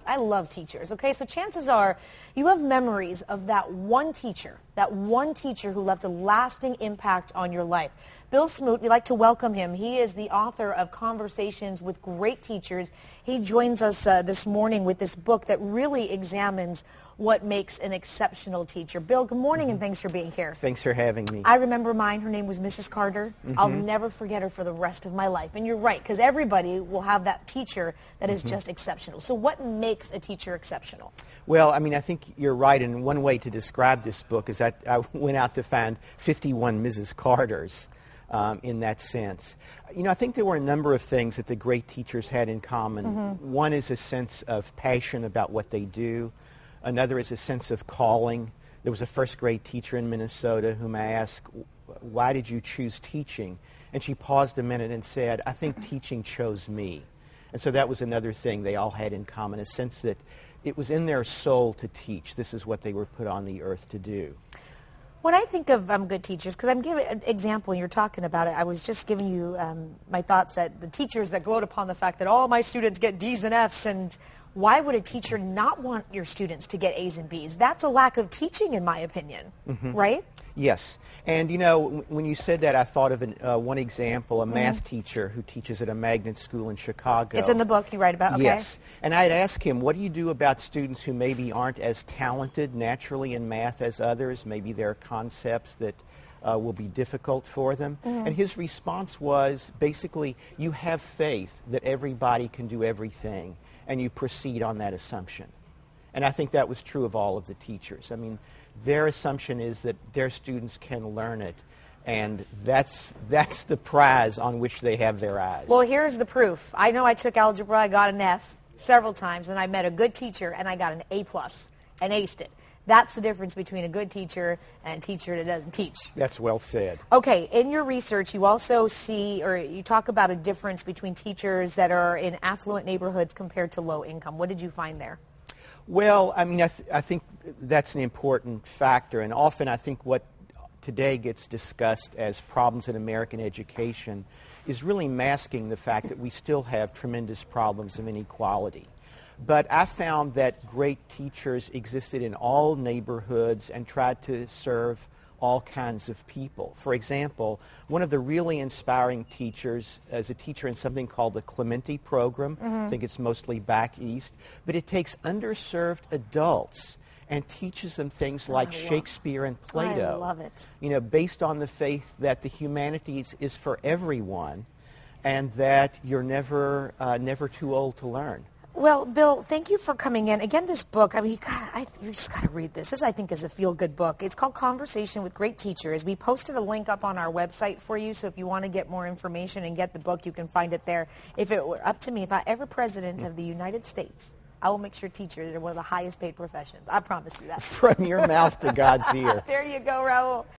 I love teachers, okay? So chances are you have memories of that one teacher who left a lasting impact on your life. Bill Smoot, we'd like to welcome him. He is the author of Conversations with Great Teachers. He joins us this morning with this book that really examines what makes an exceptional teacher. Bill, good morning and thanks for being here. Thanks for having me. I remember mine. Her name was Mrs. Carter. I'll never forget her for the rest of my life. And you're right, because everybody will have that teacher that is just exceptional. So what makes a teacher exceptional? Well, I mean, I think you're right, and one way to describe this book is that I went out to find 51 Mrs. Carters. In that sense. You know, I think there were a number of things that the great teachers had in common. One is a sense of passion about what they do. Another is a sense of calling. There was a first grade teacher in Minnesota whom I asked, why did you choose teaching? And she paused a minute and said, I think teaching chose me. And so that was another thing they all had in common, a sense that it was in their soul to teach. This is what they were put on the earth to do. When I think of good teachers, because I'm giving an example, and you're talking about it, I was just giving you my thoughts that the teachers that gloat upon the fact that all my students get D's and F's, and why would a teacher not want your students to get A's and B's? That's a lack of teaching, in my opinion, right? Yes. And, you know, when you said that, I thought of one example, a math teacher who teaches at a magnet school in Chicago. It's in the book you write about, okay? Yes. And I'd ask him, what do you do about students who maybe aren't as talented naturally in math as others? Maybe there are concepts that will be difficult for them. And his response was, basically, you have faith that everybody can do everything, and you proceed on that assumption. And I think that was true of all of the teachers. I mean, their assumption is that their students can learn it, and that's the prize on which they have their eyes. Well, here's the proof. I know I took algebra, I got an F several times, and I met a good teacher, and I got an A+, and aced it. That's the difference between a good teacher and a teacher that doesn't teach. That's well said. Okay, in your research, you also see, or you talk about a difference between teachers that are in affluent neighborhoods compared to low income. What did you find there? Well, I mean, I think that's an important factor, and often I think what today gets discussed as problems in American education is really masking the fact that we still have tremendous problems of inequality. But I found that great teachers existed in all neighborhoods and tried to serve all kinds of people. For example, one of the really inspiring teachers is a teacher in something called the Clementi program. I think it's mostly back east. But it takes underserved adults and teaches them things like Shakespeare and Plato. I love it. You know, based on the faith that the humanities is for everyone and that you're never too old to learn. Well, Bill, thank you for coming in. Again, this book, I mean, you just got to read this. This, I think, is a feel-good book. It's called Conversation with Great Teachers. We posted a link up on our website for you, so if you want to get more information and get the book, you can find it there. If it were up to me, if I ever president of the United States, I will make sure teachers are one of the highest paid professions. I promise you that. From your mouth to God's ear. There you go, Raul.